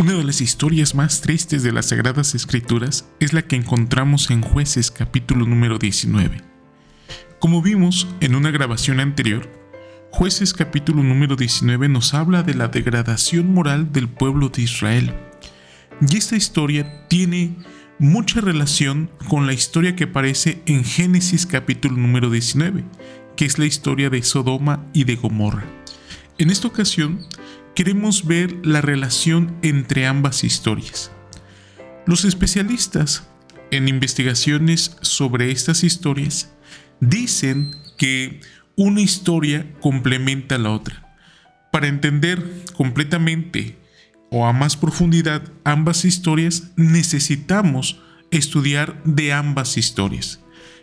Una de las historias más tristes de las Sagradas Escrituras es la que encontramos en Jueces capítulo número 19. Como vimos en una grabación anterior, Jueces capítulo número 19 nos habla de la degradación moral del pueblo de Israel. Y esta historia tiene mucha relación con la historia que aparece en Génesis capítulo número 19, que es la historia de Sodoma y de Gomorra. En esta ocasión, queremos ver la relación entre ambas historias. Los especialistas en investigaciones sobre estas historias dicen que una historia complementa a la otra. Para entender completamente o a más profundidad ambas historias, necesitamos estudiar de ambas historias.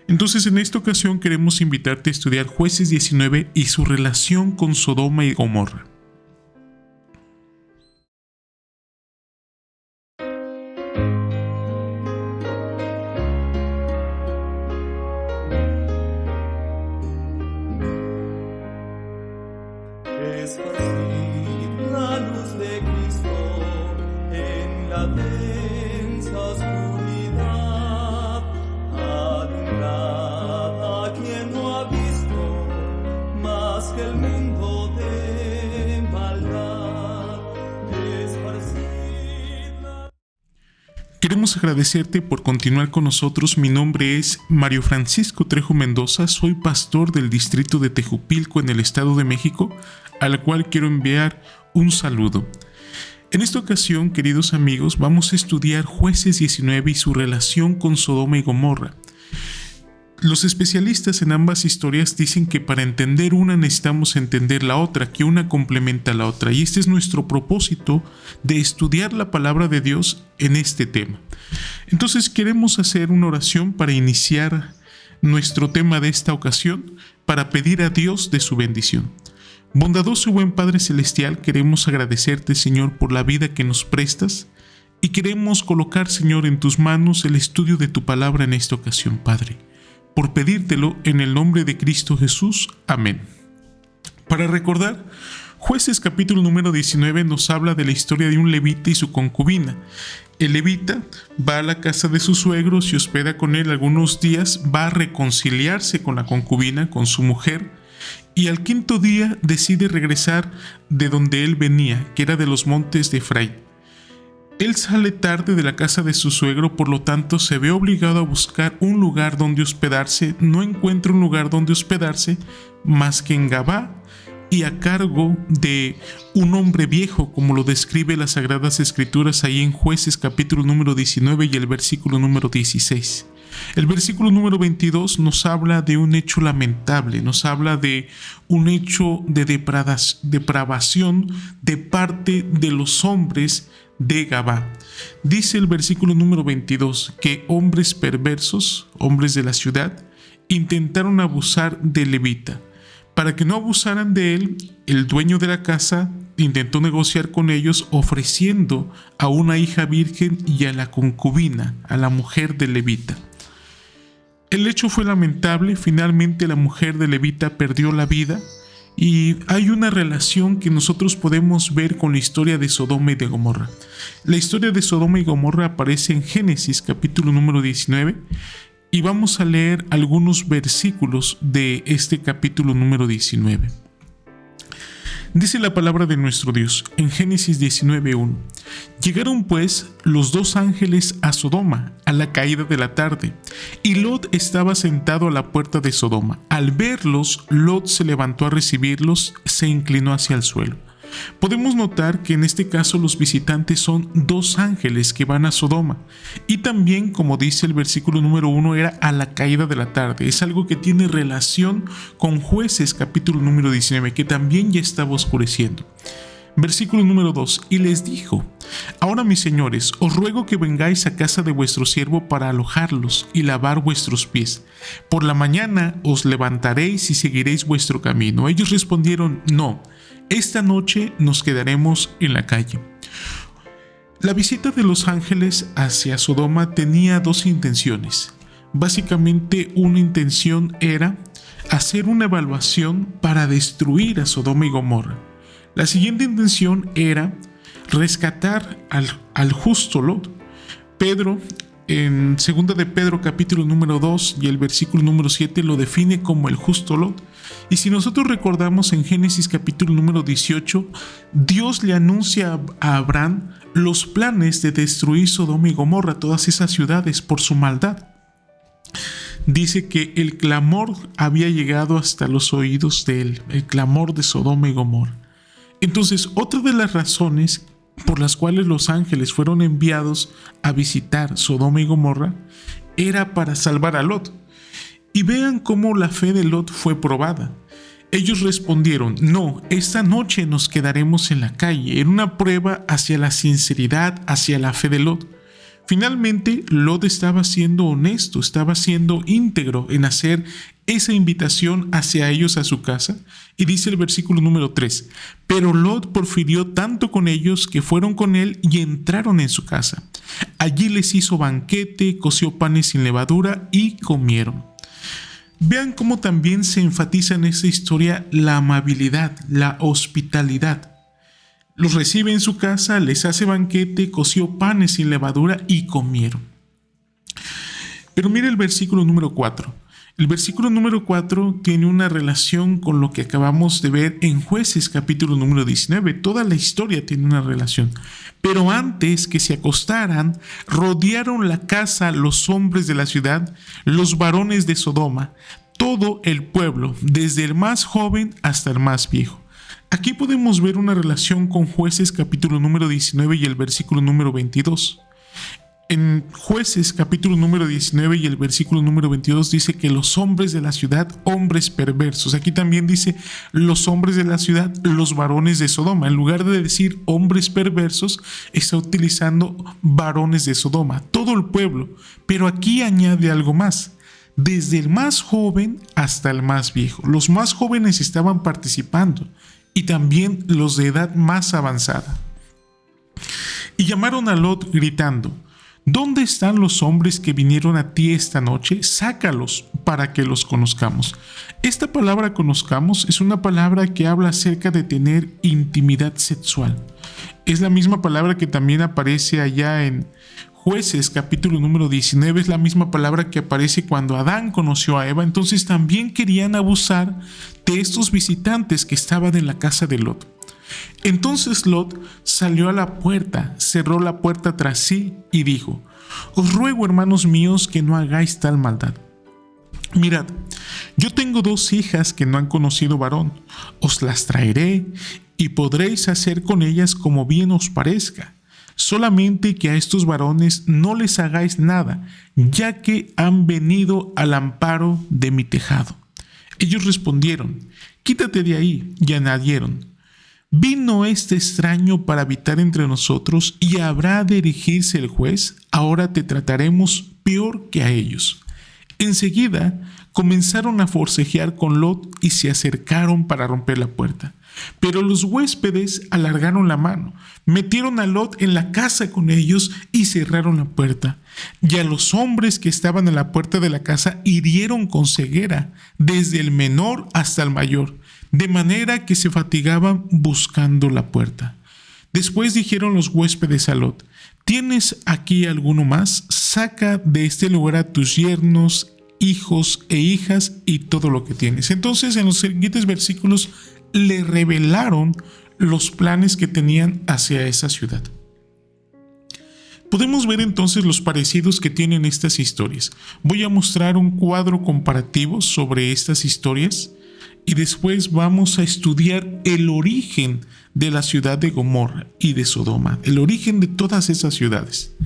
Entonces, en esta ocasión queremos invitarte a estudiar Jueces 19 y su relación con Sodoma y Gomorra. Esparcid la luz de Cristo en la densa oscuridad, alumbrad a quien no ha visto más que el mundo de maldad. Esparcid la... Queremos agradecerte por continuar con nosotros. Mi nombre es Mario Francisco Trejo Mendoza, soy pastor del distrito de Tejupilco en el Estado de México, al cual quiero enviar un saludo. En esta ocasión, queridos amigos, vamos a estudiar Jueces 19 y su relación con Sodoma y Gomorra. Los especialistas en ambas historias dicen que para entender una necesitamos entender la otra, que una complementa a la otra, y este es nuestro propósito de estudiar la palabra de Dios en este tema. Entonces queremos hacer una oración para iniciar nuestro tema de esta ocasión, para pedir a Dios de su bendición. Bondadoso y buen Padre Celestial, queremos agradecerte, Señor, por la vida que nos prestas y queremos colocar, Señor, en tus manos el estudio de tu palabra en esta ocasión, Padre, por pedírtelo en el nombre de Cristo Jesús. Amén. Para recordar, Jueces capítulo número 19 nos habla de la historia de un levita y su concubina. El levita va a la casa de su suegro, se hospeda con él algunos días, va a reconciliarse con la concubina, con su mujer, y al quinto día decide regresar de donde él venía, que era de los montes de Efraín. Él sale tarde de la casa de su suegro, por lo tanto se ve obligado a buscar un lugar donde hospedarse. No encuentra un lugar donde hospedarse más que en Gabá y a cargo de un hombre viejo, como lo describe las Sagradas Escrituras ahí en Jueces capítulo número 19 y el versículo número 16. El versículo número 22 nos habla de un hecho lamentable, nos habla de un hecho de depravación de parte de los hombres de Gabá. Dice el versículo número 22 que hombres perversos, hombres de la ciudad, intentaron abusar del levita. Para que no abusaran de él, el dueño de la casa intentó negociar con ellos ofreciendo a una hija virgen y a la concubina, a la mujer del levita. El hecho fue lamentable, finalmente la mujer del levita perdió la vida y hay una relación que nosotros podemos ver con la historia de Sodoma y de Gomorra. La historia de Sodoma y Gomorra aparece en Génesis capítulo número 19 y vamos a leer algunos versículos de este capítulo número 19. Dice la palabra de nuestro Dios en Génesis 19:1. Llegaron pues los dos ángeles a Sodoma a la caída de la tarde, y Lot estaba sentado a la puerta de Sodoma. Al verlos, Lot se levantó a recibirlos, se inclinó hacia el suelo. Podemos notar que en este caso los visitantes son dos ángeles que van a Sodoma, y también, como dice el versículo número 1, era a la caída de la tarde. Es algo que tiene relación con Jueces capítulo número 19, que también ya estaba oscureciendo. Versículo número 2, y les dijo: ahora, mis señores, os ruego que vengáis a casa de vuestro siervo para alojarlos y lavar vuestros pies. Por la mañana os levantaréis y seguiréis vuestro camino. Ellos respondieron: no, esta noche nos quedaremos en la calle. La visita de los ángeles hacia Sodoma tenía dos intenciones. Básicamente, una intención era hacer una evaluación para destruir a Sodoma y Gomorra. La siguiente intención era rescatar al justo Lot. Pedro, en 2 de Pedro capítulo número 2 y el versículo número 7 lo define como el justo Lot. Y si nosotros recordamos en Génesis capítulo número 18, Dios le anuncia a Abraham los planes de destruir Sodoma y Gomorra, todas esas ciudades, por su maldad. Dice que el clamor había llegado hasta los oídos de él, el clamor de Sodoma y Gomorra. Entonces, otra de las razones por las cuales los ángeles fueron enviados a visitar Sodoma y Gomorra era para salvar a Lot. Y vean cómo la fe de Lot fue probada. Ellos respondieron: no, esta noche nos quedaremos en la calle. Era una prueba hacia la sinceridad, hacia la fe de Lot. Finalmente, Lot estaba siendo honesto, estaba siendo íntegro en hacer esa invitación hacia ellos a su casa. Y dice el versículo número 3: pero Lot porfirió tanto con ellos que fueron con él y entraron en su casa. Allí les hizo banquete, coció panes sin levadura y comieron. Vean cómo también se enfatiza en esta historia la amabilidad, la hospitalidad. Los recibe en su casa, les hace banquete, coció panes sin levadura y comieron. Pero mire el versículo número 4. El versículo número 4 tiene una relación con lo que acabamos de ver en Jueces capítulo número 19. Toda la historia tiene una relación. Pero antes que se acostaran, rodearon la casa los hombres de la ciudad, los varones de Sodoma, todo el pueblo, desde el más joven hasta el más viejo. Aquí podemos ver una relación con Jueces capítulo número 19 y el versículo número 22. En Jueces capítulo número 19 y el versículo número 22 dice que los hombres de la ciudad, hombres perversos. Aquí también dice los hombres de la ciudad, los varones de Sodoma. En lugar de decir hombres perversos, está utilizando varones de Sodoma, todo el pueblo. Pero aquí añade algo más. Desde el más joven hasta el más viejo. Los más jóvenes estaban participando y también los de edad más avanzada. Y llamaron a Lot gritando: ¿dónde están los hombres que vinieron a ti esta noche? Sácalos para que los conozcamos. Esta palabra conozcamos es una palabra que habla acerca de tener intimidad sexual. Es la misma palabra que también aparece allá en Jueces capítulo número 19, es la misma palabra que aparece cuando Adán conoció a Eva. Entonces también querían abusar de estos visitantes que estaban en la casa de Lot. Entonces Lot salió a la puerta, cerró la puerta tras sí y dijo: os ruego, hermanos míos, que no hagáis tal maldad. Mirad, yo tengo 2 hijas que no han conocido varón. Os las traeré y podréis hacer con ellas como bien os parezca. Solamente que a estos varones no les hagáis nada, ya que han venido al amparo de mi tejado. Ellos respondieron: quítate de ahí. Y añadieron: ¿vino este extraño para habitar entre nosotros y habrá de erigirse el juez? Ahora te trataremos peor que a ellos. Enseguida comenzaron a forcejear con Lot y se acercaron para romper la puerta. Pero los huéspedes alargaron la mano, metieron a Lot en la casa con ellos y cerraron la puerta. Y a los hombres que estaban a la puerta de la casa hirieron con ceguera, desde el menor hasta el mayor, de manera que se fatigaban buscando la puerta. Después dijeron los huéspedes a Lot: ¿tienes aquí alguno más? Saca de este lugar a tus yernos, hijos e hijas y todo lo que tienes. Entonces, en los siguientes versículos le revelaron los planes que tenían hacia esa ciudad. Podemos ver entonces los parecidos que tienen estas historias. Voy a mostrar un cuadro comparativo sobre estas historias y después vamos a estudiar el origen de la ciudad de Gomorra y de Sodoma, el origen de todas esas ciudades.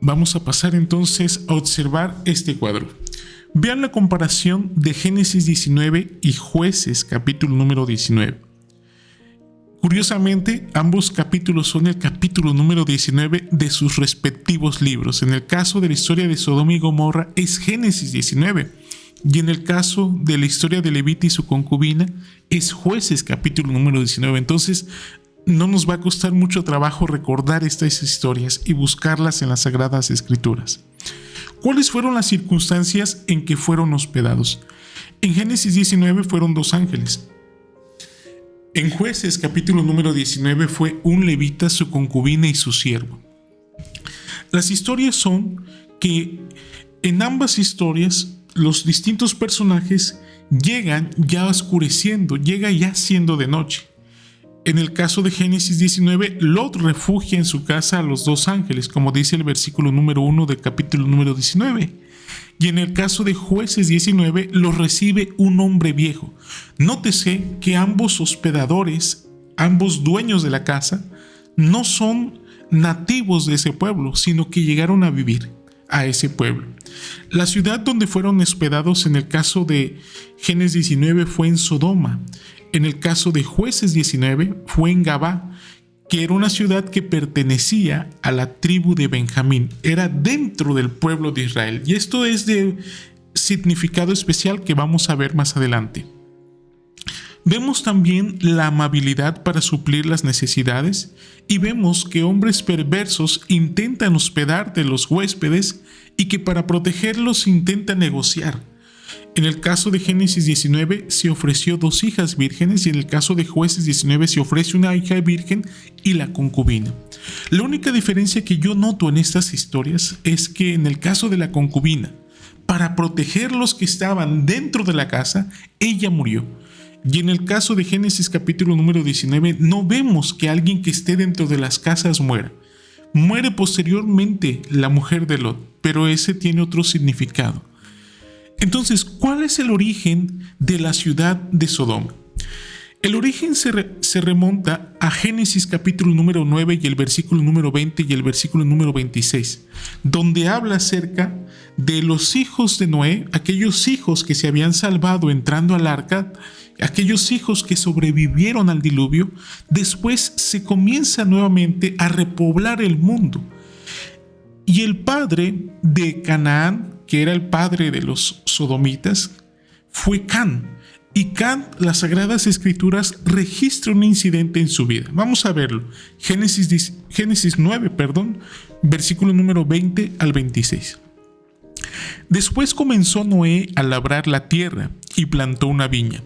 Vamos a pasar entonces a observar este cuadro. Vean la comparación de Génesis 19 y Jueces capítulo número 19. Curiosamente, ambos capítulos son el capítulo número 19 de sus respectivos libros. En el caso de la historia de Sodoma y Gomorra es Génesis 19, y en el caso de la historia de Levita y su concubina es Jueces capítulo número 19. Entonces, no nos va a costar mucho trabajo recordar estas historias y buscarlas en las Sagradas Escrituras. ¿Cuáles fueron las circunstancias en que fueron hospedados? En Génesis 19 fueron 2 ángeles. En Jueces capítulo número 19 fue un levita, su concubina y su siervo. Las historias son que en ambas historias los distintos personajes llegan ya oscureciendo, llega ya siendo de noche. En el caso de Génesis 19, Lot refugia en su casa a los dos ángeles, como dice el versículo número 1 del capítulo número 19. Y en el caso de Jueces 19, los recibe un hombre viejo. Nótese que ambos hospedadores, ambos dueños de la casa, no son nativos de ese pueblo, sino que llegaron a vivir a ese pueblo. La ciudad donde fueron hospedados en el caso de Génesis 19 fue en Sodoma. En el caso de Jueces 19 fue en Gabá, que era una ciudad que pertenecía a la tribu de Benjamín, era dentro del pueblo de Israel. Y esto es de significado especial que vamos a ver más adelante. Vemos también la amabilidad para suplir las necesidades y vemos que hombres perversos intentan hospedar de los huéspedes y que para protegerlos intentan negociar. En el caso de Génesis 19 se ofreció 2 hijas vírgenes y en el caso de Jueces 19 se ofrece una hija virgen y la concubina. La única diferencia que yo noto en estas historias es que en el caso de la concubina, para proteger los que estaban dentro de la casa, ella murió. Y en el caso de Génesis capítulo número 19 no vemos que alguien que esté dentro de las casas muera. Muere posteriormente la mujer de Lot, pero ese tiene otro significado. Entonces, ¿cuál es el origen de la ciudad de Sodoma? El origen se remonta a Génesis capítulo número 9 y el versículo número 20 y el versículo número 26, donde habla acerca de los hijos de Noé, aquellos hijos que se habían salvado entrando al arca, aquellos hijos que sobrevivieron al diluvio. Después se comienza nuevamente a repoblar el mundo. Y el padre de Canaán, que era el padre de los sodomitas, fue Can. Y Can, las Sagradas Escrituras registran un incidente en su vida. Vamos a verlo. Génesis 9, versículo número 20 al 26. Después comenzó Noé a labrar la tierra y plantó una viña.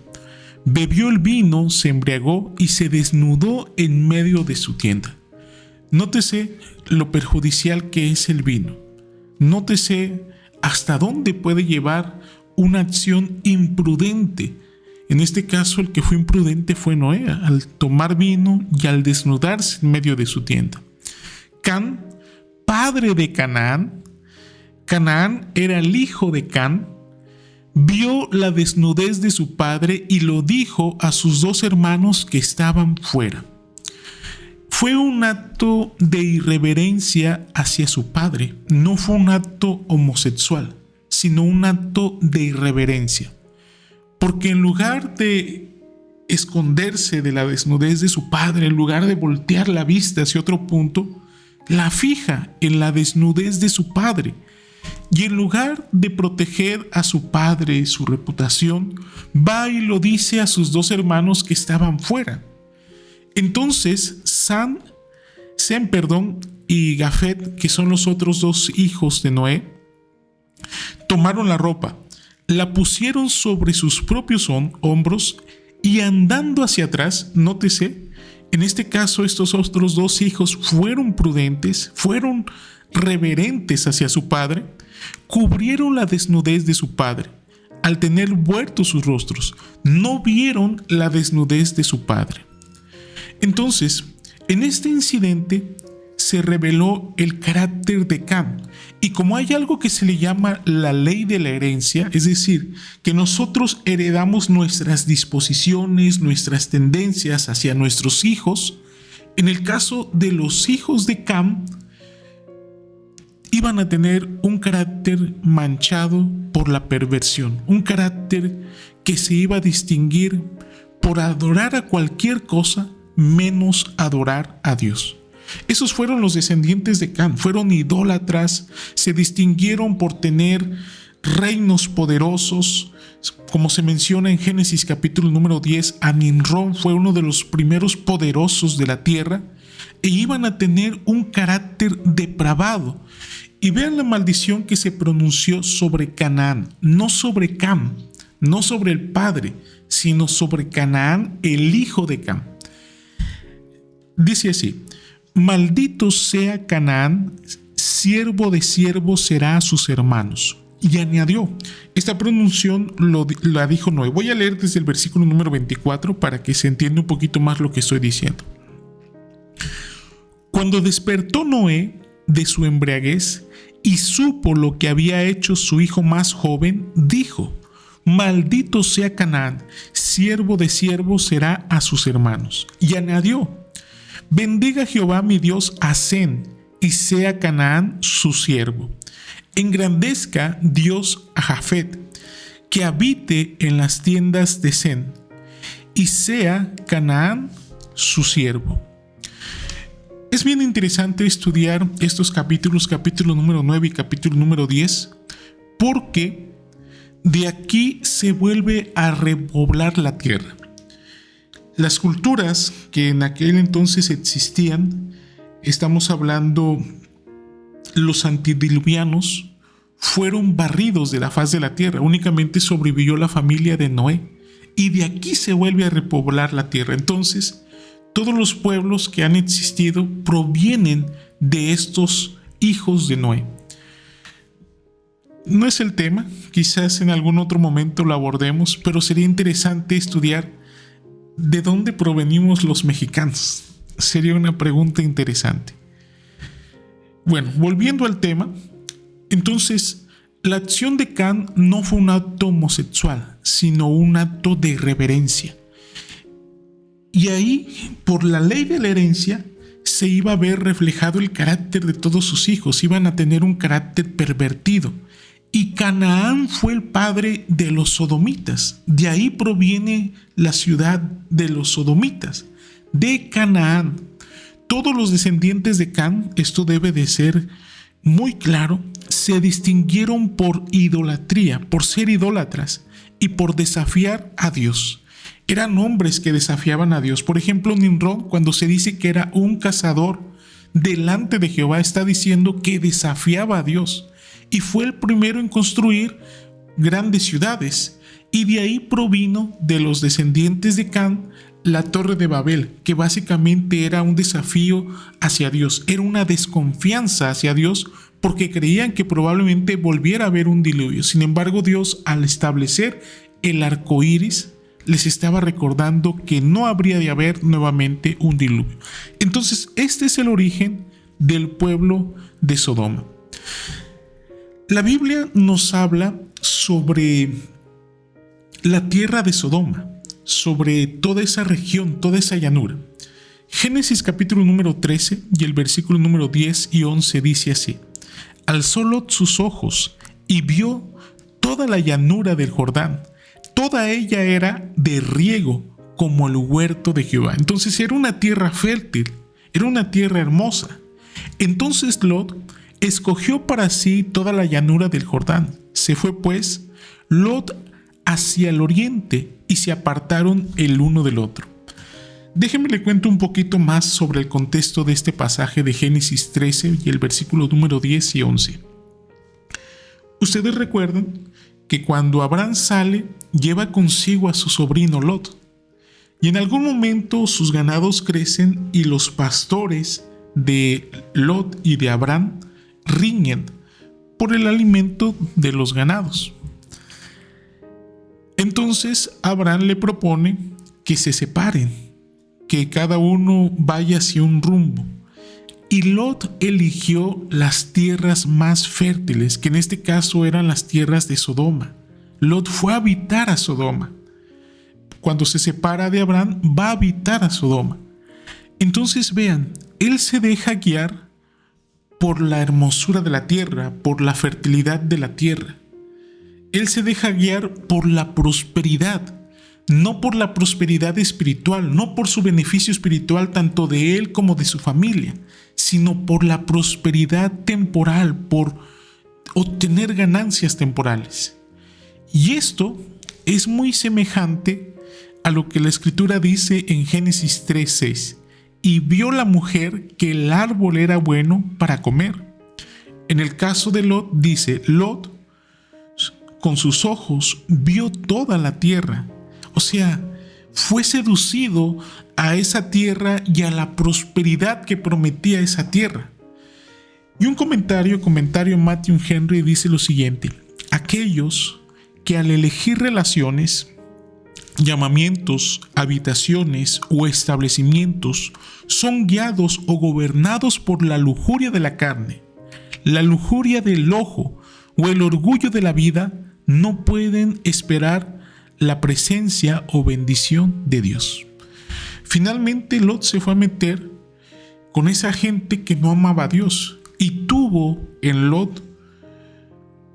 Bebió el vino, se embriagó y se desnudó en medio de su tienda. Nótese lo perjudicial que es el vino. Nótese hasta dónde puede llevar una acción imprudente. En este caso, el que fue imprudente fue Noé, al tomar vino y al desnudarse en medio de su tienda. Can, padre de Canaán, Canaán era el hijo de Can, vio la desnudez de su padre y lo dijo a sus 2 hermanos que estaban fuera. Fue un acto de irreverencia hacia su padre, no fue un acto homosexual, sino un acto de irreverencia. Porque en lugar de esconderse de la desnudez de su padre, en lugar de voltear la vista hacia otro punto, la fija en la desnudez de su padre. Y en lugar de proteger a su padre, su reputación, va y lo dice a sus 2 hermanos que estaban fuera. Entonces Sem y Jafet, que son los otros 2 hijos de Noé, tomaron la ropa, la pusieron sobre sus propios hombros y andando hacia atrás, nótese, en este caso estos otros 2 hijos fueron prudentes, fueron reverentes hacia su padre, cubrieron la desnudez de su padre. Al tener vueltos sus rostros, no vieron la desnudez de su padre. Entonces, en este incidente se reveló el carácter de Can. Y como hay algo que se le llama la ley de la herencia, es decir, que nosotros heredamos nuestras disposiciones, nuestras tendencias hacia nuestros hijos, en el caso de los hijos de Can, iban a tener un carácter manchado por la perversión, un carácter que se iba a distinguir por adorar a cualquier cosa menos adorar a Dios. Esos fueron los descendientes de Can, fueron idólatras, se distinguieron por tener reinos poderosos. Como se menciona en Génesis capítulo número 10, Nimrod fue uno de los primeros poderosos de la tierra e iban a tener un carácter depravado. Y vean la maldición que se pronunció sobre Canaán, no sobre Cam, no sobre el padre, sino sobre Canaán, el hijo de Cam. Dice así: maldito sea Canaán, siervo de siervos será a sus hermanos. Y añadió, esta pronunciación la dijo Noé. Voy a leer desde el versículo número 24 para que se entienda un poquito más lo que estoy diciendo. Cuando despertó Noé de su embriaguez y supo lo que había hecho su hijo más joven, dijo: maldito sea Canaán, siervo de siervos será a sus hermanos. Y añadió: bendiga Jehová mi Dios a Sem, y sea Canaán su siervo. Engrandezca Dios a Jafet, que habite en las tiendas de Sem, y sea Canaán su siervo. Es bien interesante estudiar estos capítulos, capítulo número 9 y capítulo número 10, porque de aquí se vuelve a repoblar la tierra. Las culturas que en aquel entonces existían, estamos hablando los antediluvianos, fueron barridos de la faz de la tierra. Únicamente sobrevivió la familia de Noé, y de aquí se vuelve a repoblar la tierra. Entonces, todos los pueblos que han existido provienen de estos hijos de Noé. No es el tema, quizás en algún otro momento lo abordemos, pero sería interesante estudiar de dónde provenimos los mexicanos. Sería una pregunta interesante. Bueno, volviendo al tema, entonces la acción de Cam no fue un acto homosexual, sino un acto de reverencia. Y ahí, por la ley de la herencia, se iba a ver reflejado el carácter de todos sus hijos. Iban a tener un carácter pervertido. Y Canaán fue el padre de los sodomitas. De ahí proviene la ciudad de los sodomitas, de Canaán. Todos los descendientes de Cam, esto debe de ser muy claro, se distinguieron por idolatría, por ser idólatras y por desafiar a Dios. Eran hombres que desafiaban a Dios. Por ejemplo, Nimrod, cuando se dice que era un cazador delante de Jehová, está diciendo que desafiaba a Dios. Y fue el primero en construir grandes ciudades. Y de ahí provino de los descendientes de Cam la Torre de Babel, que básicamente era un desafío hacia Dios. Era una desconfianza hacia Dios porque creían que probablemente volviera a haber un diluvio. Sin embargo, Dios, al establecer el arco iris, les estaba recordando que no habría de haber nuevamente un diluvio. Entonces, este es el origen del pueblo de Sodoma. La Biblia nos habla sobre la tierra de Sodoma, sobre toda esa región, toda esa llanura. Génesis capítulo número 13 y el versículo número 10 y 11 dice así: alzó Lot sus ojos y vio toda la llanura del Jordán. Toda ella era de riego como el huerto de Jehová. Entonces era una tierra fértil, era una tierra hermosa. Entonces Lot escogió para sí toda la llanura del Jordán. Se fue pues Lot hacia el oriente y se apartaron el uno del otro. Déjenme le cuento un poquito más sobre el contexto de este pasaje de Génesis 13 y el versículo número 10 y 11. Ustedes recuerdan que cuando Abraham sale, lleva consigo a su sobrino Lot. Y en algún momento sus ganados crecen y los pastores de Lot y de Abraham riñen por el alimento de los ganados. Entonces Abraham le propone que se separen, que cada uno vaya hacia un rumbo. Y Lot eligió las tierras más fértiles, que en este caso eran las tierras de Sodoma. Lot fue a habitar a Sodoma. Cuando se separa de Abraham, va a habitar a Sodoma. Entonces vean, él se deja guiar por la hermosura de la tierra, por la fertilidad de la tierra. Él se deja guiar por la prosperidad, no por la prosperidad espiritual, no por su beneficio espiritual tanto de él como de su familia, sino por la prosperidad temporal, por obtener ganancias temporales. Y esto es muy semejante a lo que la Escritura dice en Génesis 3:6. Y vio la mujer que el árbol era bueno para comer. En el caso de Lot dice, Lot con sus ojos vio toda la tierra. O sea, fue seducido a esa tierra y a la prosperidad que prometía esa tierra. Y un comentario Matthew Henry dice lo siguiente: aquellos que al elegir relaciones, llamamientos, habitaciones o establecimientos son guiados o gobernados por la lujuria de la carne, la lujuria del ojo o el orgullo de la vida, no pueden esperar la presencia o bendición de Dios. Finalmente Lot se fue a meter con esa gente que no amaba a Dios y tuvo en Lot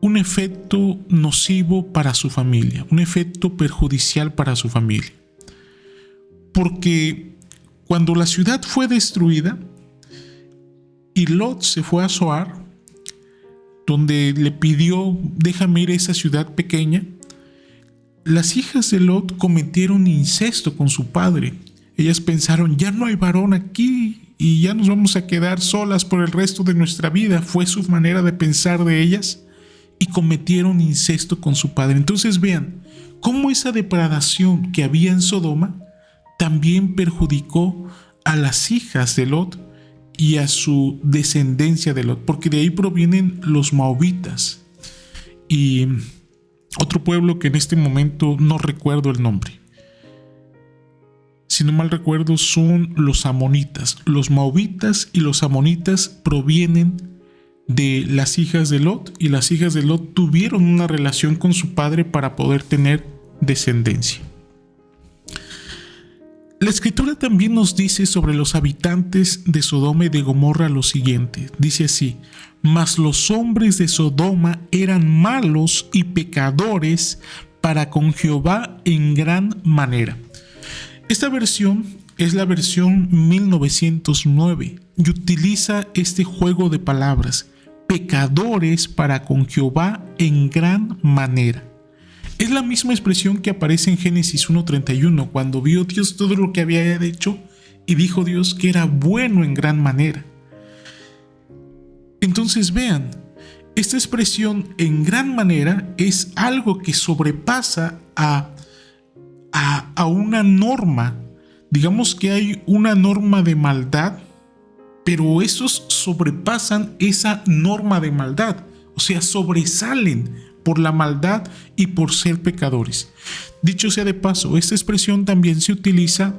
un efecto nocivo para su familia, un efecto perjudicial para su familia. Porque cuando la ciudad fue destruida y Lot se fue a Zoar, donde le pidió: déjame ir a esa ciudad pequeña, las hijas de Lot cometieron incesto con su padre. Ellas pensaron: ya no hay varón aquí y ya nos vamos a quedar solas por el resto de nuestra vida. Fue su manera de pensar de ellas y cometieron incesto con su padre. Entonces vean cómo esa depravación que había en Sodoma también perjudicó a las hijas de Lot y a su descendencia de Lot, porque de ahí provienen los moabitas y otro pueblo que en este momento no recuerdo el nombre. Si no mal recuerdo, son los amonitas. Los moabitas y los amonitas provienen de las hijas de Lot, y las hijas de Lot tuvieron una relación con su padre para poder tener descendencia. La escritura también nos dice sobre los habitantes de Sodoma y de Gomorra lo siguiente. Dice así: mas los hombres de Sodoma eran malos y pecadores para con Jehová en gran manera. Esta versión es la versión 1909 y utiliza este juego de palabras: pecadores para con Jehová en gran manera. Es la misma expresión que aparece en Génesis 1:31, cuando vio Dios todo lo que había hecho y dijo Dios que era bueno en gran manera. Entonces vean, esta expresión en gran manera es algo que sobrepasa a una norma. Digamos que hay una norma de maldad, pero esos sobrepasan esa norma de maldad, o sea, sobresalen por la maldad y por ser pecadores. Dicho sea de paso, esta expresión también se utiliza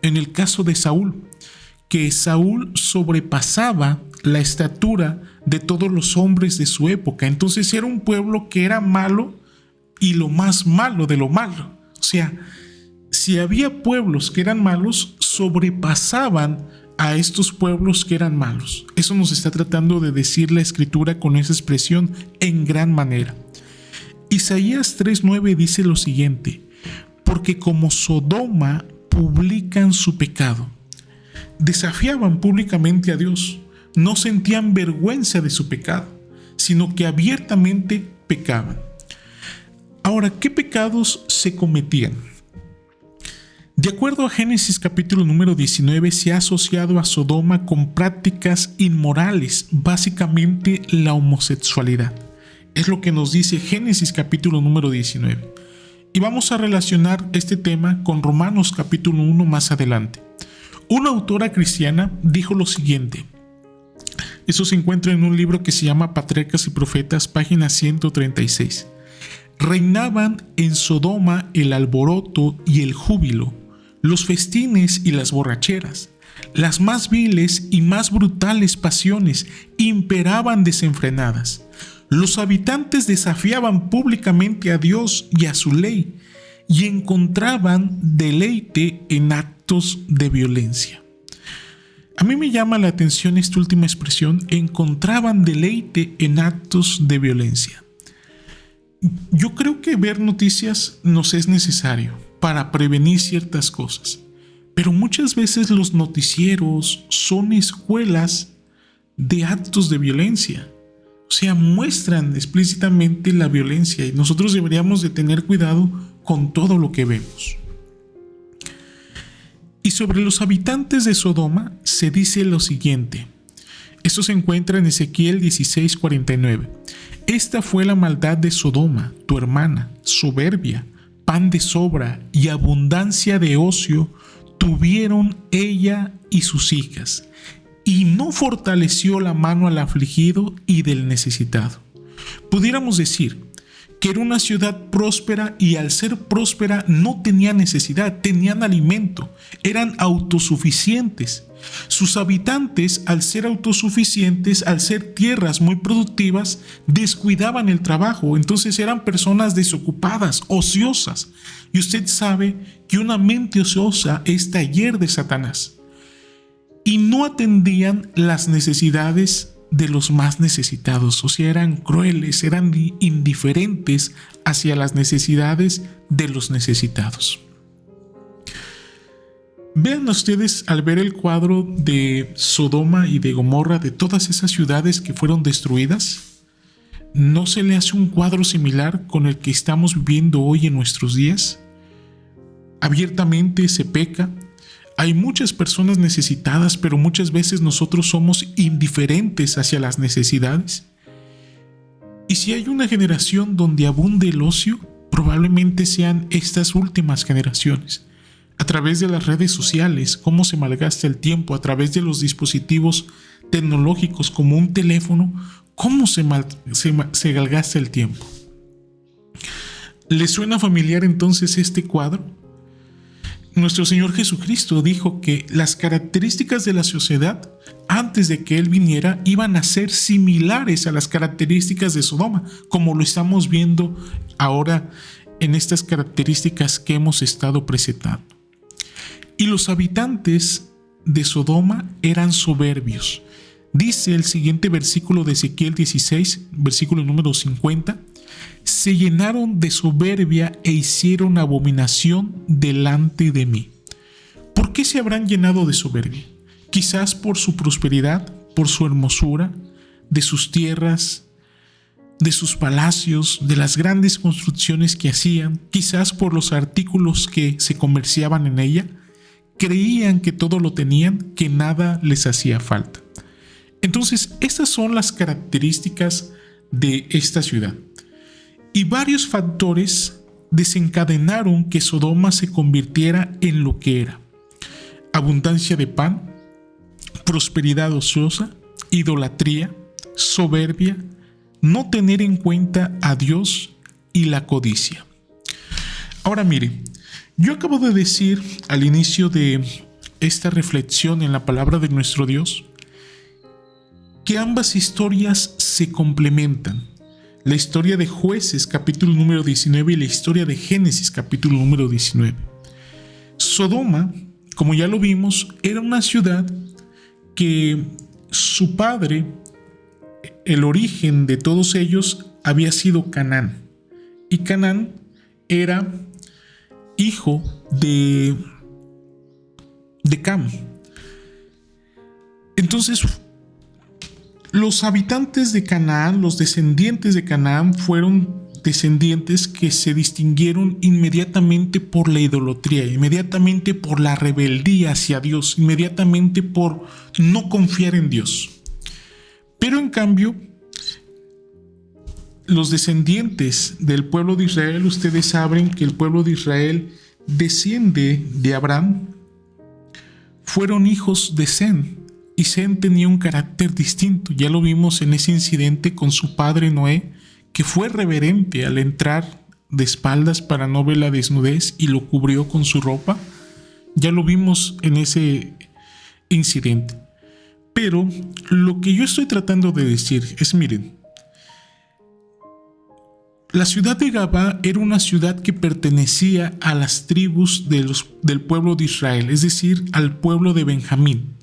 en el caso de Saúl, que Saúl sobrepasaba la estatura de todos los hombres de su época. Entonces era un pueblo que era malo y lo más malo de lo malo. O sea, si había pueblos que eran malos, sobrepasaban a estos pueblos que eran malos. Eso nos está tratando de decir la escritura con esa expresión en gran manera. Isaías 3:9 dice lo siguiente: porque como Sodoma publican su pecado. Desafiaban públicamente a Dios, no sentían vergüenza de su pecado, sino que abiertamente pecaban. Ahora, ¿qué pecados se cometían? De acuerdo a Génesis capítulo número 19, se ha asociado a Sodoma con prácticas inmorales, básicamente la homosexualidad. Es lo que nos dice Génesis capítulo número 19. Y vamos a relacionar este tema con Romanos capítulo 1 más adelante. Una autora cristiana dijo lo siguiente. Eso se encuentra en un libro que se llama Patriarcas y Profetas, página 136. Reinaban en Sodoma el alboroto y el júbilo, los festines y las borracheras. Las más viles y más brutales pasiones imperaban desenfrenadas. Los habitantes desafiaban públicamente a Dios y a su ley y encontraban deleite en actos de violencia. A mí me llama la atención esta última expresión: encontraban deleite en actos de violencia. Yo creo que ver noticias nos es necesario para prevenir ciertas cosas, pero muchas veces los noticieros son escuelas de actos de violencia. O sea, muestran explícitamente la violencia y nosotros deberíamos de tener cuidado con todo lo que vemos. Y sobre los habitantes de Sodoma se dice lo siguiente. Esto se encuentra en Ezequiel 16:49. Esta fue la maldad de Sodoma, tu hermana, soberbia, pan de sobra y abundancia de ocio tuvieron ella y sus hijas, y no fortaleció la mano al afligido y del necesitado. Pudiéramos decir que era una ciudad próspera, y al ser próspera no tenía necesidad, tenían alimento, eran autosuficientes. Sus habitantes, al ser autosuficientes, al ser tierras muy productivas, descuidaban el trabajo, entonces eran personas desocupadas, ociosas. Y usted sabe que una mente ociosa es taller de Satanás. Y no atendían las necesidades de los más necesitados, o sea, eran crueles, eran indiferentes hacia las necesidades de los necesitados. Vean ustedes, al ver el cuadro de Sodoma y de Gomorra, de todas esas ciudades que fueron destruidas, ¿no se le hace un cuadro similar con el que estamos viviendo hoy en nuestros días? Abiertamente se peca. Hay muchas personas necesitadas, pero muchas veces nosotros somos indiferentes hacia las necesidades. Y si hay una generación donde abunde el ocio, probablemente sean estas últimas generaciones. A través de las redes sociales, cómo se malgasta el tiempo, a través de los dispositivos tecnológicos como un teléfono, cómo se malgasta el tiempo. ¿Les suena familiar entonces este cuadro? Nuestro Señor Jesucristo dijo que las características de la sociedad antes de que Él viniera iban a ser similares a las características de Sodoma, como lo estamos viendo ahora en estas características que hemos estado presentando. Y los habitantes de Sodoma eran soberbios. Dice el siguiente versículo de Ezequiel 16, versículo número 50, se llenaron de soberbia e hicieron abominación delante de mí. ¿Por qué se habrán llenado de soberbia? Quizás por su prosperidad, por su hermosura, de sus tierras, de sus palacios, de las grandes construcciones que hacían, quizás por los artículos que se comerciaban en ella. Creían que todo lo tenían, que nada les hacía falta. Entonces, estas son las características de esta ciudad. Y varios factores desencadenaron que Sodoma se convirtiera en lo que era: abundancia de pan, prosperidad ociosa, idolatría, soberbia, no tener en cuenta a Dios y la codicia. Ahora mire, yo acabo de decir al inicio de esta reflexión en la palabra de nuestro Dios que ambas historias se complementan. La historia de Jueces capítulo número 19 y la historia de Génesis capítulo número 19. Sodoma, como ya lo vimos, era una ciudad que su padre, el origen de todos ellos, había sido Canaán. Y Canaán era hijo de Cam. Entonces, los habitantes de Canaán, los descendientes de Canaán, fueron descendientes que se distinguieron inmediatamente por la idolatría, inmediatamente por la rebeldía hacia Dios, inmediatamente por no confiar en Dios. Pero en cambio, los descendientes del pueblo de Israel, ustedes saben que el pueblo de Israel desciende de Abraham, fueron hijos de Sem. Y Sem tenía un carácter distinto. Ya lo vimos en ese incidente con su padre Noé, que fue reverente al entrar de espaldas para no ver la desnudez y lo cubrió con su ropa. Ya lo vimos en ese incidente. Pero lo que yo estoy tratando de decir es, miren, la ciudad de Gabá era una ciudad que pertenecía a las tribus del pueblo de Israel, es decir, al pueblo de Benjamín.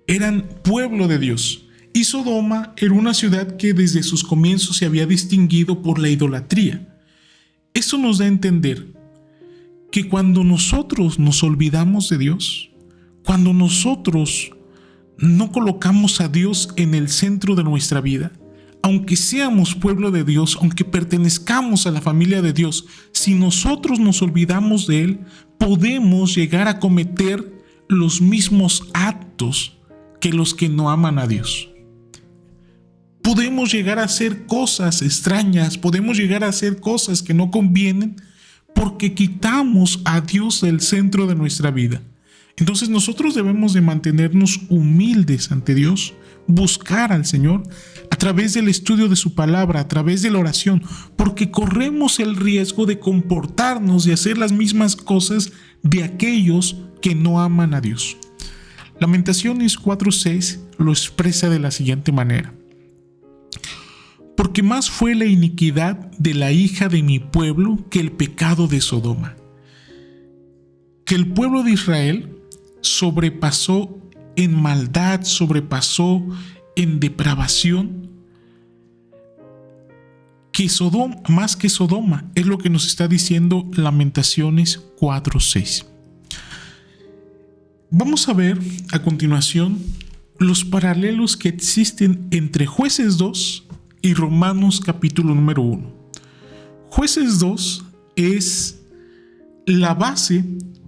Eran pueblo de Dios. Y Sodoma era una ciudad que desde sus comienzos se había distinguido por la idolatría. Eso nos da a entender que cuando nosotros nos olvidamos de Dios, cuando nosotros no colocamos a Dios en el centro de nuestra vida, aunque seamos pueblo de Dios, aunque pertenezcamos a la familia de Dios, si nosotros nos olvidamos de Él, podemos llegar a cometer los mismos actos que los que no aman a Dios. Podemos llegar a hacer cosas extrañas, podemos llegar a hacer cosas que no convienen, porque quitamos a Dios del centro de nuestra vida. Entonces nosotros debemos de mantenernos humildes ante Dios, buscar al Señor a través del estudio de su palabra, a través de la oración, porque corremos el riesgo de comportarnos y hacer las mismas cosas de aquellos que no aman a Dios. Lamentaciones 4:6 lo expresa de la siguiente manera: porque más fue la iniquidad de la hija de mi pueblo que el pecado de Sodoma. Que el pueblo de Israel sobrepasó en maldad, sobrepasó en depravación, que Sodoma, más que Sodoma, es lo que nos está diciendo Lamentaciones 4:6. Vamos a ver a continuación los paralelos que existen entre Jueces 2 y Romanos capítulo número 1. Jueces 2 es la base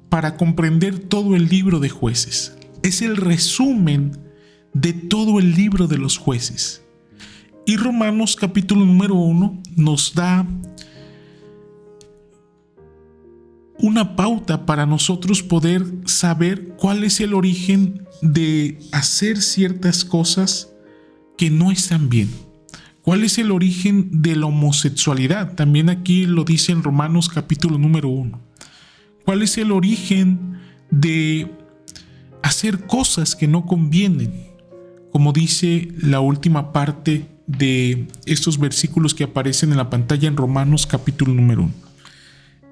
para comprender todo el libro de Jueces. Es el resumen de todo el libro de los Jueces. Y Romanos capítulo número 1 nos da una pauta para nosotros poder saber cuál es el origen de hacer ciertas cosas que no están bien. ¿Cuál es el origen de la homosexualidad? También aquí lo dice en Romanos capítulo número 1. ¿Cuál es el origen de hacer cosas que no convienen? Como dice la última parte de estos versículos que aparecen en la pantalla en Romanos capítulo número 1.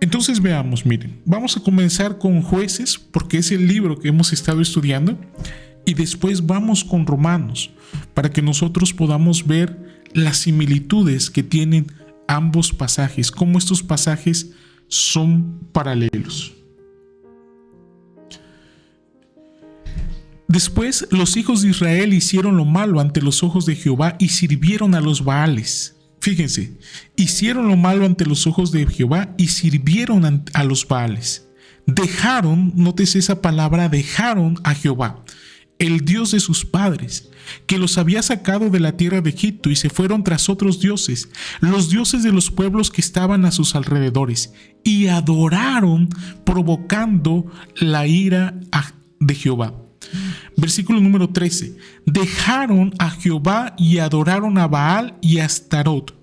Entonces veamos, miren, vamos a comenzar con Jueces porque es el libro que hemos estado estudiando y después vamos con Romanos para que nosotros podamos ver las similitudes que tienen ambos pasajes, cómo estos pasajes son paralelos. Después los hijos de Israel hicieron lo malo ante los ojos de Jehová y sirvieron a los Baales. Fíjense, hicieron lo malo ante los ojos de Jehová y sirvieron a los Baales. Dejaron, nótese esa palabra, dejaron a Jehová, el Dios de sus padres, que los había sacado de la tierra de Egipto, y se fueron tras otros dioses, los dioses de los pueblos que estaban a sus alrededores, y adoraron, provocando la ira de Jehová. Versículo número 13. Dejaron a Jehová y adoraron a Baal y a Astarot.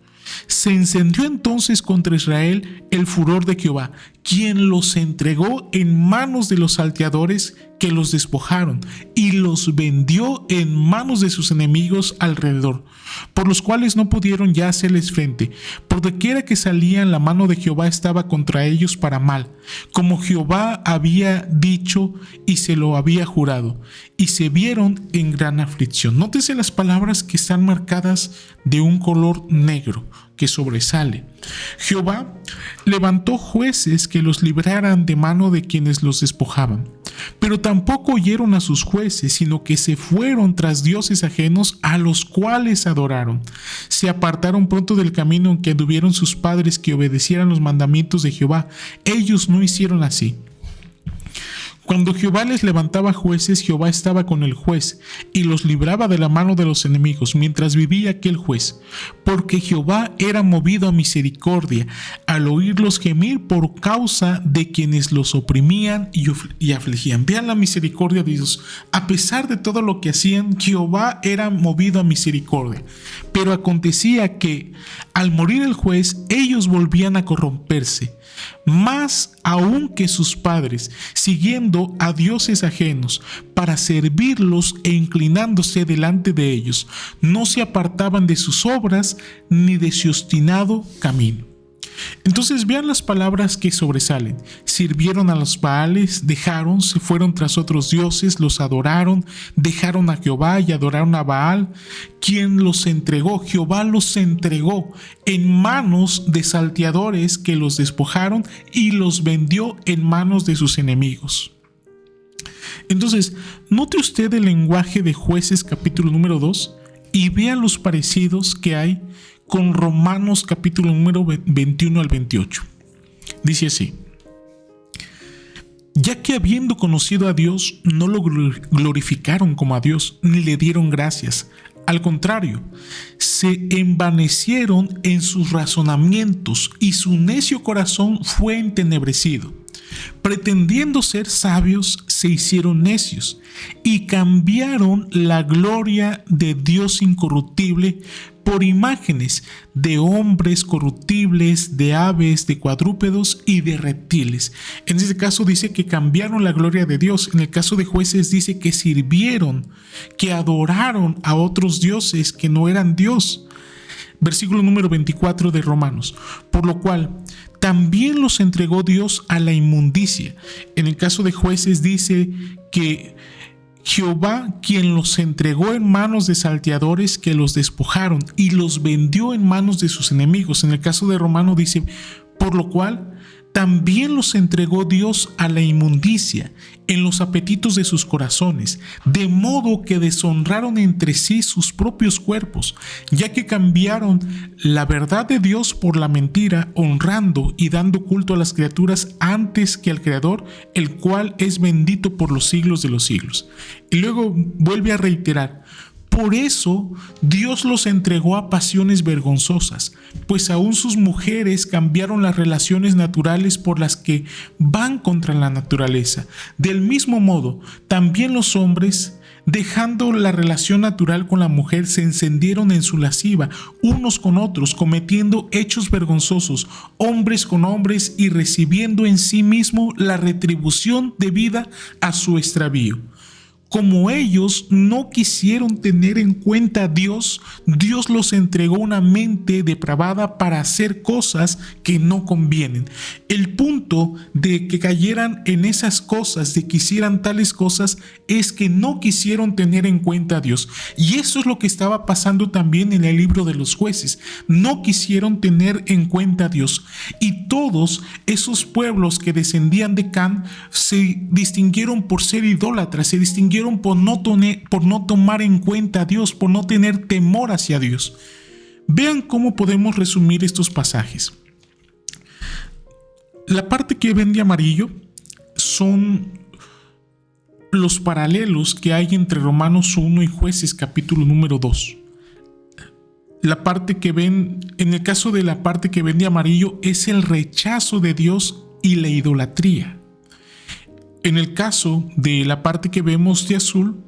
Se encendió entonces contra Israel el furor de Jehová, quien los entregó en manos de los salteadores que los despojaron, y los vendió en manos de sus enemigos alrededor, por los cuales no pudieron ya hacerles frente. Por doquiera que salían, la mano de Jehová estaba contra ellos para mal, como Jehová había dicho y se lo había jurado, y se vieron en gran aflicción. Nótese las palabras que están marcadas de un color negro que sobresale. Jehová levantó jueces que los libraran de mano de quienes los despojaban. Pero tampoco oyeron a sus jueces, sino que se fueron tras dioses ajenos a los cuales adoraron. Se apartaron pronto del camino en que anduvieron sus padres, que obedecieran los mandamientos de Jehová. Ellos no hicieron así. Cuando Jehová les levantaba jueces, Jehová estaba con el juez y los libraba de la mano de los enemigos mientras vivía aquel juez, porque Jehová era movido a misericordia al oírlos gemir por causa de quienes los oprimían y afligían. Vean la misericordia de Dios. A pesar de todo lo que hacían, Jehová era movido a misericordia. Pero acontecía que al morir el juez, ellos volvían a corromperse, más aún que sus padres, siguiendo a dioses ajenos para servirlos e inclinándose delante de ellos. No se apartaban de sus obras ni de su obstinado camino. Entonces vean las palabras que sobresalen. Sirvieron a los Baales, dejaron, se fueron tras otros dioses, los adoraron, dejaron a Jehová y adoraron a Baal, quien los entregó. Jehová los entregó en manos de salteadores que los despojaron y los vendió en manos de sus enemigos. Entonces, note usted el lenguaje de Jueces capítulo número 2 y vean los parecidos que hay con Romanos capítulo número 21 al 28. Dice así: ya que habiendo conocido a Dios, no lo glorificaron como a Dios, ni le dieron gracias, Al contrario, se envanecieron en sus razonamientos y su necio corazón fue entenebrecido. Pretendiendo ser sabios, se hicieron necios y cambiaron la gloria de Dios incorruptible por imágenes de hombres corruptibles, de aves, de cuadrúpedos y de reptiles. En este caso dice que cambiaron la gloria de Dios. En el caso de Jueces dice que sirvieron, que adoraron a otros dioses que no eran Dios. Versículo número 24 de Romanos. Por lo cual también los entregó Dios a la inmundicia. En el caso de Jueces dice que Jehová, quien los entregó en manos de salteadores que los despojaron y los vendió en manos de sus enemigos. En el caso de Romano dice, por lo cual también los entregó Dios a la inmundicia en los apetitos de sus corazones, de modo que deshonraron entre sí sus propios cuerpos, ya que cambiaron la verdad de Dios por la mentira, honrando y dando culto a las criaturas antes que al Creador, el cual es bendito por los siglos de los siglos. Y luego vuelve a reiterar, por eso Dios los entregó a pasiones vergonzosas, pues aún sus mujeres cambiaron las relaciones naturales por las que van contra la naturaleza. Del mismo modo, también los hombres, dejando la relación natural con la mujer, se encendieron en su lasciva unos con otros, cometiendo hechos vergonzosos, hombres con hombres, y recibiendo en sí mismo la retribución debida a su extravío. Como ellos no quisieron tener en cuenta a Dios, Dios los entregó una mente depravada para hacer cosas que no convienen. El punto de que cayeran en esas cosas, de que hicieran tales cosas, es que no quisieron tener en cuenta a Dios. Y eso es lo que estaba pasando también en el libro de los Jueces. No quisieron tener en cuenta a Dios. Y todos esos pueblos que descendían de Can se distinguieron por ser idólatras, se distinguieron por no tomar en cuenta a Dios, por no tener temor hacia Dios. Vean cómo podemos resumir estos pasajes. La parte que ven de amarillo son los paralelos que hay entre Romanos 1 y Jueces capítulo número 2. La parte que ven, en el caso de la parte que ven de amarillo, es el rechazo de Dios y la idolatría. En el caso de la parte que vemos de azul,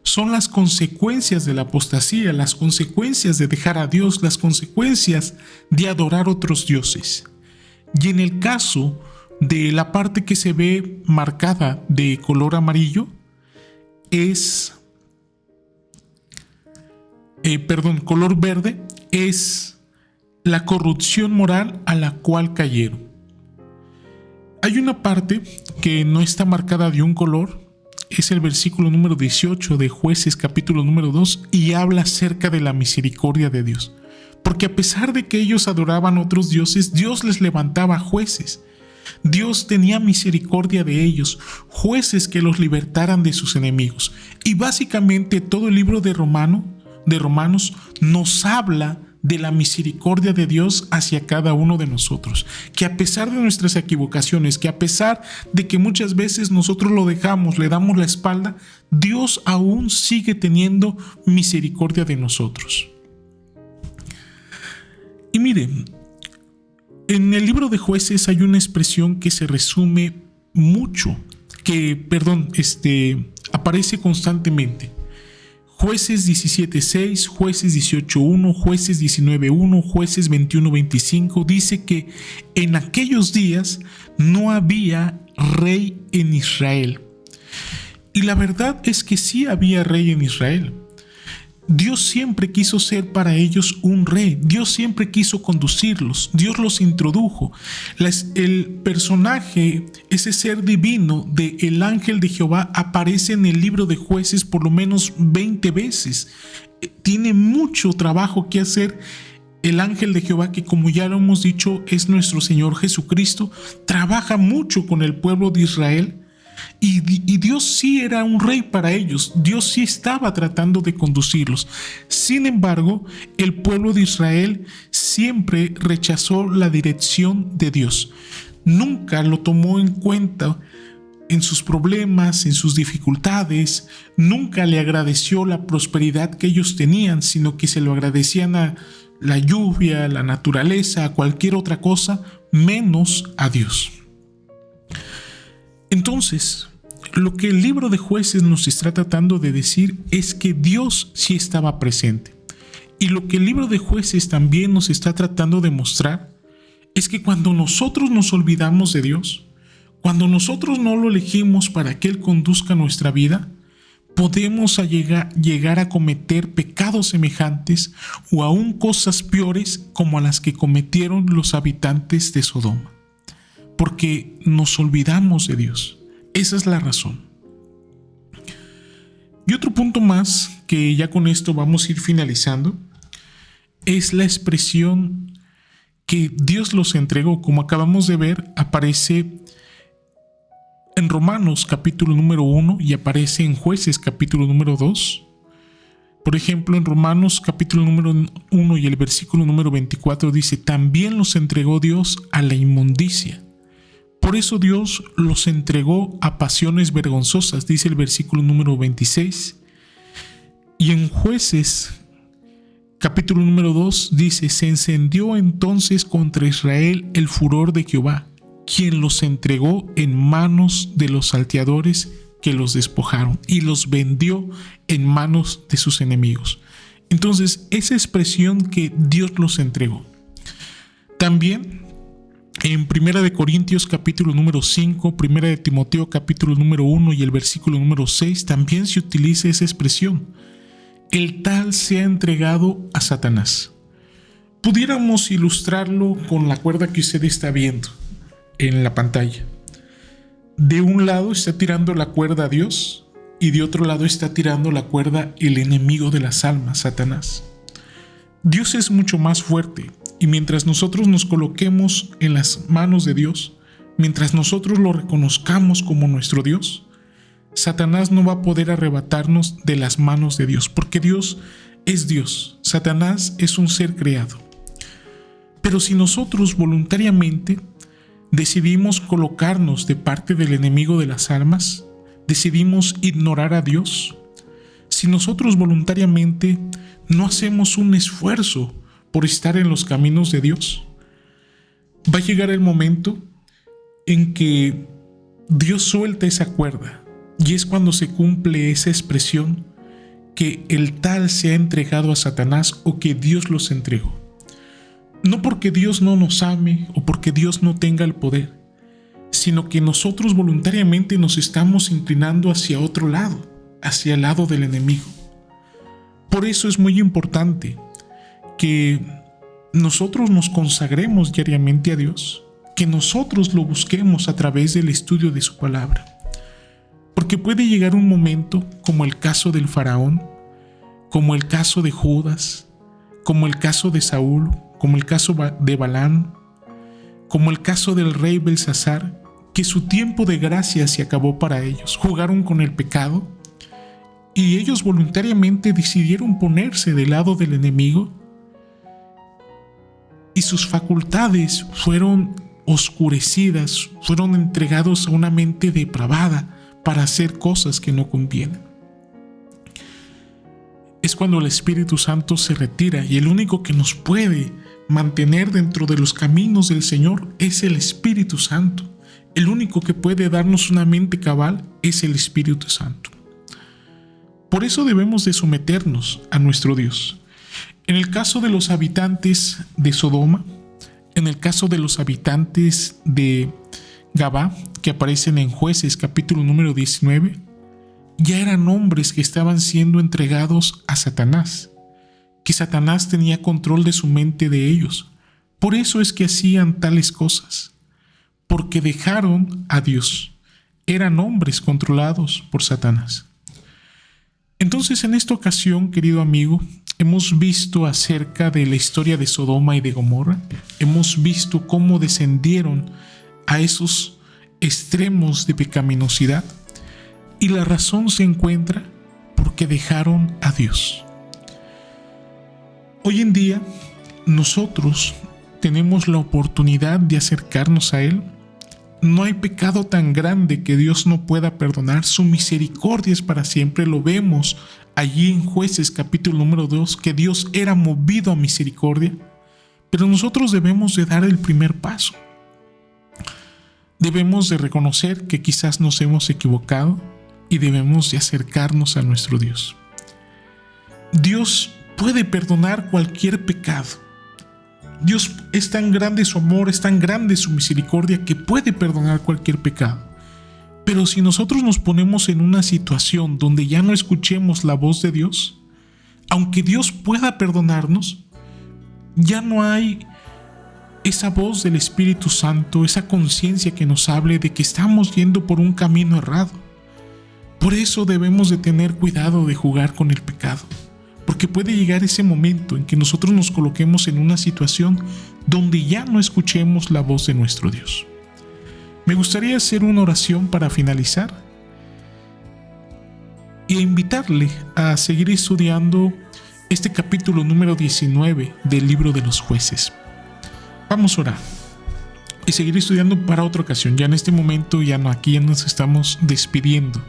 son las consecuencias de la apostasía, las consecuencias de dejar a Dios, las consecuencias de adorar otros dioses. Y en el caso de la parte que se ve marcada de color amarillo, color verde, es la corrupción moral a la cual cayeron. Hay una parte que no está marcada de un color, es el versículo número 18 de Jueces capítulo número 2, y habla acerca de la misericordia de Dios. Porque a pesar de que ellos adoraban otros dioses, Dios les levantaba jueces. Dios tenía misericordia de ellos, jueces que los libertaran de sus enemigos. Y básicamente todo el libro de Romanos nos habla de la misericordia de Dios hacia cada uno de nosotros, que a pesar de nuestras equivocaciones, que a pesar de que muchas veces nosotros lo dejamos, le damos la espalda, Dios aún sigue teniendo misericordia de nosotros. Y miren, en el libro de Jueces hay una expresión que se resume mucho, aparece constantemente. Jueces 17:6, Jueces 18:1, Jueces 19:1, Jueces 21:25 dice que en aquellos días no había rey en Israel. Y la verdad es que sí había rey en Israel. Dios siempre quiso ser para ellos un rey. Dios siempre quiso conducirlos. Dios los introdujo. El personaje, ese ser divino de el ángel de Jehová, aparece en el libro de Jueces por lo menos 20 veces. Tiene mucho trabajo que hacer el ángel de Jehová, que como ya lo hemos dicho es nuestro Señor Jesucristo. Trabaja mucho con el pueblo de Israel. Y Dios sí era un rey para ellos, Dios sí estaba tratando de conducirlos. Sin embargo, el pueblo de Israel siempre rechazó la dirección de Dios. Nunca lo tomó en cuenta en sus problemas, en sus dificultades, nunca le agradeció la prosperidad que ellos tenían, sino que se lo agradecían a la lluvia, a la naturaleza, a cualquier otra cosa, menos a Dios. Entonces, lo que el libro de Jueces nos está tratando de decir es que Dios sí estaba presente. Y lo que el libro de Jueces también nos está tratando de mostrar es que cuando nosotros nos olvidamos de Dios, cuando nosotros no lo elegimos para que Él conduzca nuestra vida, podemos llegar a cometer pecados semejantes o aún cosas peores como a las que cometieron los habitantes de Sodoma. Porque nos olvidamos de Dios. Esa es la razón. Y otro punto más, que ya con esto vamos a ir finalizando, es la expresión que Dios los entregó. Como acabamos de ver, aparece en Romanos capítulo número 1 y aparece en Jueces capítulo número 2. Por ejemplo, en Romanos capítulo número 1 y el versículo número 24 dice: también los entregó Dios a la inmundicia. Por eso Dios los entregó a pasiones vergonzosas, dice el versículo número 26. Y en Jueces capítulo número 2 dice: se encendió entonces contra Israel el furor de Jehová, quien los entregó en manos de los salteadores que los despojaron y los vendió en manos de sus enemigos. Entonces, esa expresión que Dios los entregó. También en 1 Corintios capítulo número 5, 1 Timoteo capítulo número 1 y el versículo número 6 también se utiliza esa expresión. El tal se ha entregado a Satanás. Pudiéramos ilustrarlo con la cuerda que usted está viendo en la pantalla. De un lado está tirando la cuerda a Dios y de otro lado está tirando la cuerda el enemigo de las almas, Satanás. Dios es mucho más fuerte y mientras nosotros nos coloquemos en las manos de Dios, mientras nosotros lo reconozcamos como nuestro Dios, Satanás no va a poder arrebatarnos de las manos de Dios, porque Dios es Dios, Satanás es un ser creado. Pero si nosotros voluntariamente decidimos colocarnos de parte del enemigo de las almas, decidimos ignorar a Dios, si nosotros voluntariamente no hacemos un esfuerzo por estar en los caminos de Dios, va a llegar el momento en que Dios suelta esa cuerda y es cuando se cumple esa expresión que el tal se ha entregado a Satanás o que Dios los entregó. No porque Dios no nos ame o porque Dios no tenga el poder, sino que nosotros voluntariamente nos estamos inclinando hacia otro lado, hacia el lado del enemigo. Por eso es muy importante que nosotros nos consagremos diariamente a Dios, que nosotros lo busquemos a través del estudio de su palabra. Porque puede llegar un momento, como el caso del faraón, como el caso de Judas, como el caso de Saúl, como el caso de Balaam, como el caso del rey Belsasar, que su tiempo de gracia se acabó para ellos. Jugaron con el pecado y ellos voluntariamente decidieron ponerse del lado del enemigo y sus facultades fueron oscurecidas, fueron entregados a una mente depravada para hacer cosas que no convienen. Es cuando el Espíritu Santo se retira y el único que nos puede mantener dentro de los caminos del Señor es el Espíritu Santo. El único que puede darnos una mente cabal es el Espíritu Santo. Por eso debemos de someternos a nuestro Dios. En el caso de los habitantes de Sodoma, en el caso de los habitantes de Gabá, que aparecen en Jueces capítulo número 19, ya eran hombres que estaban siendo entregados a Satanás, que Satanás tenía control de su mente de ellos. Por eso es que hacían tales cosas, porque dejaron a Dios. Eran hombres controlados por Satanás. Entonces, en esta ocasión, querido amigo, hemos visto acerca de la historia de Sodoma y de Gomorra. Hemos visto cómo descendieron a esos extremos de pecaminosidad. Y la razón se encuentra porque dejaron a Dios. Hoy en día, nosotros tenemos la oportunidad de acercarnos a Él No hay pecado tan grande que Dios no pueda perdonar. Su misericordia es para siempre. Lo vemos allí en Jueces capítulo número 2, que Dios era movido a misericordia. Pero nosotros debemos de dar el primer paso. Debemos de reconocer que quizás nos hemos equivocado y debemos de acercarnos a nuestro Dios. Dios puede perdonar cualquier pecado. Dios es tan grande su amor, es tan grande su misericordia que puede perdonar cualquier pecado. Pero si nosotros nos ponemos en una situación donde ya no escuchemos la voz de Dios, aunque Dios pueda perdonarnos, ya no hay esa voz del Espíritu Santo, esa conciencia que nos hable de que estamos yendo por un camino errado. Por eso debemos de tener cuidado de jugar con el pecado. Porque puede llegar ese momento en que nosotros nos coloquemos en una situación donde ya no escuchemos la voz de nuestro Dios. Me gustaría hacer una oración para finalizar e invitarle a seguir estudiando este capítulo número 19 del libro de los Jueces. Vamos a orar y seguir estudiando para otra ocasión. Ya en este momento, aquí ya nos estamos despidiendo,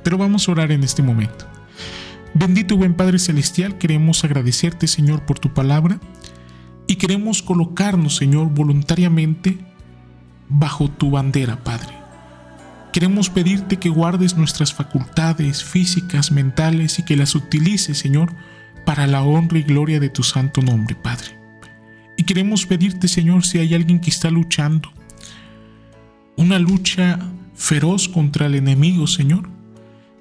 pero vamos a orar en este momento. Bendito buen Padre Celestial, queremos agradecerte, Señor, por tu palabra y queremos colocarnos, Señor, voluntariamente bajo tu bandera, Padre. Queremos pedirte que guardes nuestras facultades físicas, mentales y que las utilices, Señor, para la honra y gloria de tu santo nombre, Padre. Y queremos pedirte, Señor, si hay alguien que está luchando, una lucha feroz contra el enemigo, Señor,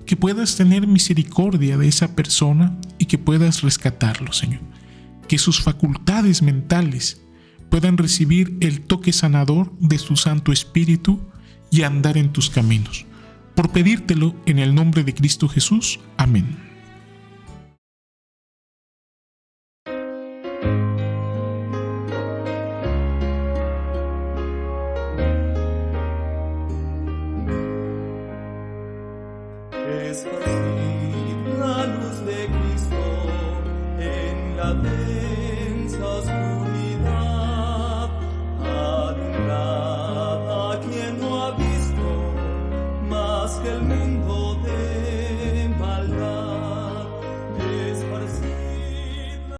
que puedas tener misericordia de esa persona y que puedas rescatarlo, Señor. Que sus facultades mentales puedan recibir el toque sanador de tu Santo Espíritu y andar en tus caminos. Por pedírtelo en el nombre de Cristo Jesús. Amén. Esparcid la luz de Cristo en la tierra.